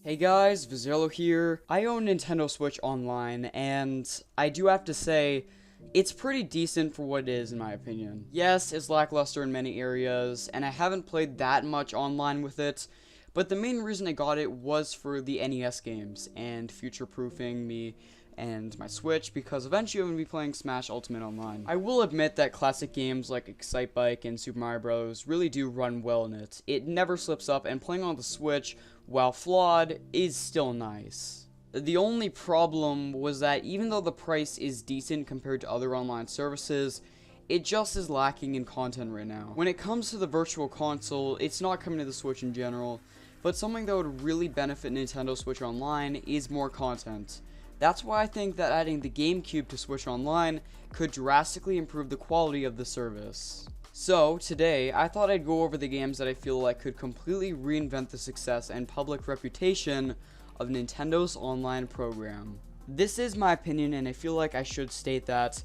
Hey guys, Vizzello here. I own Nintendo Switch Online, and I do have to say, it's pretty decent for what it is in my opinion. Yes, it's lackluster in many areas, and I haven't played that much online with it, but the main reason I got it was for the NES games, and future-proofing me and my Switch, because eventually I'm going to be playing Smash Ultimate Online. I will admit that classic games like Excitebike and Super Mario Bros. Really do run well in it. It never slips up, and playing on the Switch, while flawed, is still nice. The only problem was that even though the price is decent compared to other online services, it just is lacking in content right now. When it comes to the Virtual Console, it's not coming to the Switch in general, but something that would really benefit Nintendo Switch Online is more content. That's why I think that adding the GameCube to Switch Online could drastically improve the quality of the service. So, today, I thought I'd go over the games that I feel like could completely reinvent the success and public reputation of Nintendo's online program. This is my opinion, and I feel like I should state that,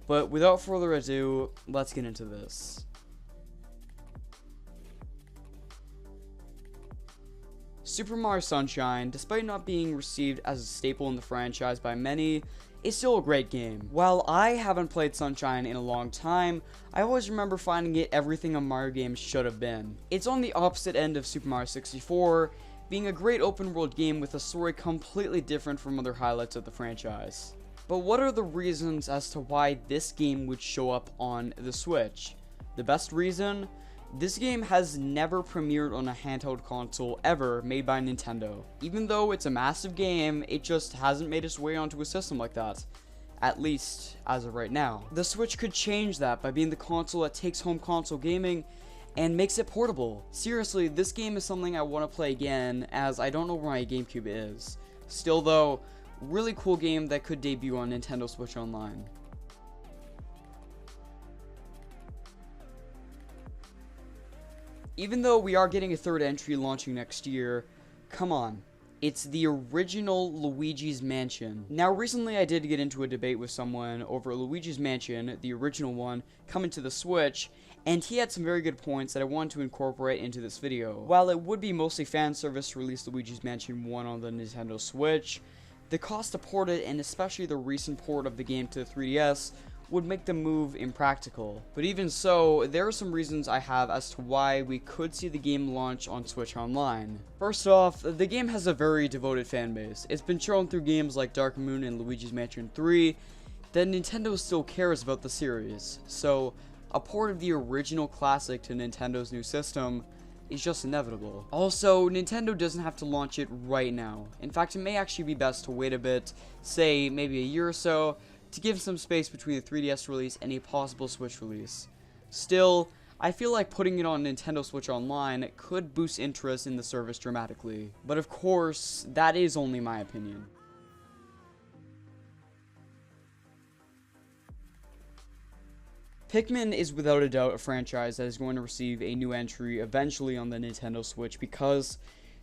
but without further ado, let's get into this. Super Mario Sunshine, despite not being received as a staple in the franchise by many, is still a great game. While I haven't played Sunshine in a long time, I always remember finding it everything a Mario game should have been. It's on the opposite end of Super Mario 64, being a great open world game with a story completely different from other highlights of the franchise. But what are the reasons as to why this game would show up on the Switch? The best reason? This game has never premiered on a handheld console ever made by Nintendo. Even though it's a massive game, it just hasn't made its way onto a system like that. At least, as of right now. The Switch could change that by being the console that takes home console gaming and makes it portable. Seriously, this game is something I want to play again, as I don't know where my GameCube is. Still though, really cool game that could debut on Nintendo Switch Online. Even though we are getting a third entry launching next year, come on, it's the original Luigi's Mansion. Now recently I did get into a debate with someone over Luigi's Mansion, the original one, coming to the Switch, and he had some very good points that I wanted to incorporate into this video. While it would be mostly fan service to release Luigi's Mansion 1 on the Nintendo Switch, the cost to port it, and especially the recent port of the game to the 3DS, would make the move impractical. But even so, there are some reasons I have as to why we could see the game launch on Switch Online. First off, the game has a very devoted fan base. It's been shown through games like Dark Moon and Luigi's Mansion 3 that Nintendo still cares about the series, so a port of the original classic to Nintendo's new system is just inevitable. Also, Nintendo doesn't have to launch it right now. In fact, it may actually be best to wait a bit, say maybe a year or so, to give some space between the 3DS release and a possible Switch release. Still, I feel like putting it on Nintendo Switch Online could boost interest in the service dramatically. But of course, that is only my opinion. Pikmin is without a doubt a franchise that is going to receive a new entry eventually on the Nintendo Switch because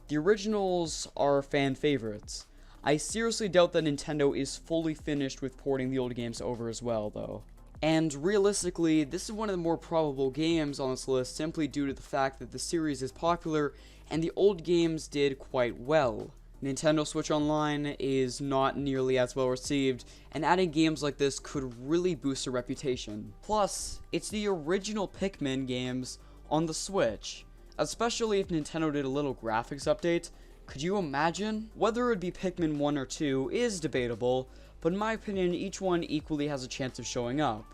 the originals are fan favorites. I seriously doubt that Nintendo is fully finished with porting the old games over as well, though. And realistically, this is one of the more probable games on this list simply due to the fact that the series is popular and the old games did quite well. Nintendo Switch Online is not nearly as well received, and adding games like this could really boost their reputation. Plus, it's the original Pikmin games on the Switch, especially if Nintendo did a little graphics update. Could you imagine? Whether it would be Pikmin 1 or 2 is debatable, but in my opinion, each one equally has a chance of showing up.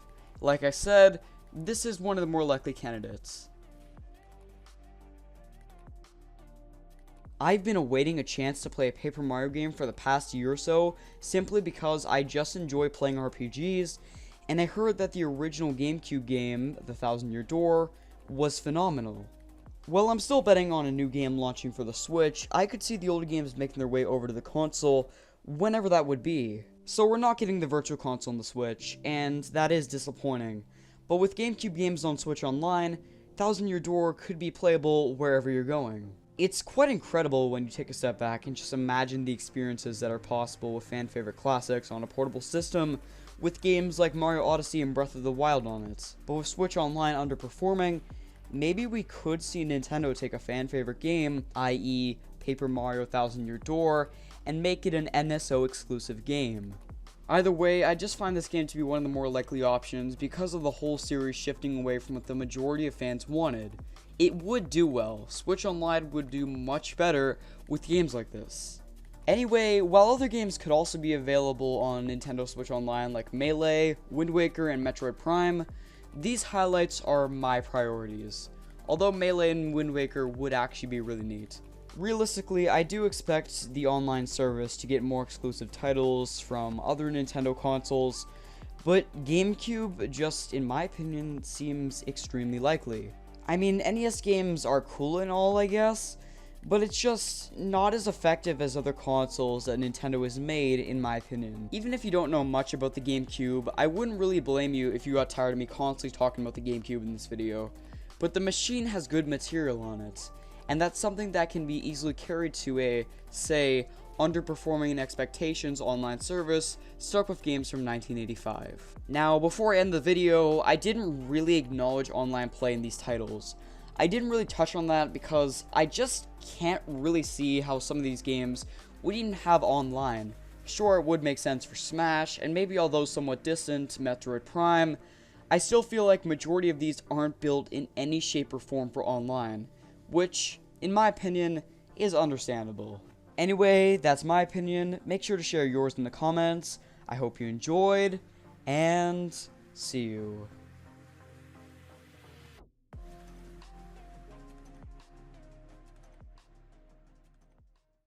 Like I said, this is one of the more likely candidates. I've been awaiting a chance to play a Paper Mario game for the past year or so, simply because I just enjoy playing RPGs, and I heard that the original GameCube game, The Thousand Year Door, was phenomenal. While I'm still betting on a new game launching for the Switch, I could see the old games making their way over to the console whenever that would be. So we're not getting the Virtual Console on the Switch, and that is disappointing. But with GameCube games on Switch Online, Thousand Year Door could be playable wherever you're going. It's quite incredible when you take a step back and just imagine the experiences that are possible with fan favorite classics on a portable system with games like Mario Odyssey and Breath of the Wild on it. But with Switch Online underperforming, maybe we could see Nintendo take a fan favorite game, i.e. Paper Mario Thousand Year Door and make it an NSO exclusive game. Either way, I just find this game to be one of the more likely options because of the whole series shifting away from what the majority of fans wanted. It would do well. Switch Online would do much better with games like this. Anyway, while other games could also be available on Nintendo Switch Online like Melee, Wind Waker, and Metroid Prime, these highlights are my priorities. Although Melee and Wind Waker would actually be really neat. Realistically, I do expect the online service to get more exclusive titles from other Nintendo consoles, but GameCube just, in my opinion, seems extremely likely. I mean, NES games are cool and all, I guess, but it's just not as effective as other consoles that Nintendo has made, in my opinion. Even if you don't know much about the GameCube, I wouldn't really blame you if you got tired of me constantly talking about the GameCube in this video, but the machine has good material on it, and that's something that can be easily carried to a, say, underperforming expectations online service stuck with games from 1985. Now, before I end the video, I didn't really acknowledge online play in these titles. I didn't really touch on that because I just can't really see how some of these games would even have online. Sure, it would make sense for Smash, and maybe although somewhat distant, Metroid Prime, I still feel like majority of these aren't built in any shape or form for online, which, in my opinion, is understandable. Anyway, that's my opinion. Make sure to share yours in the comments. I hope you enjoyed, and see you.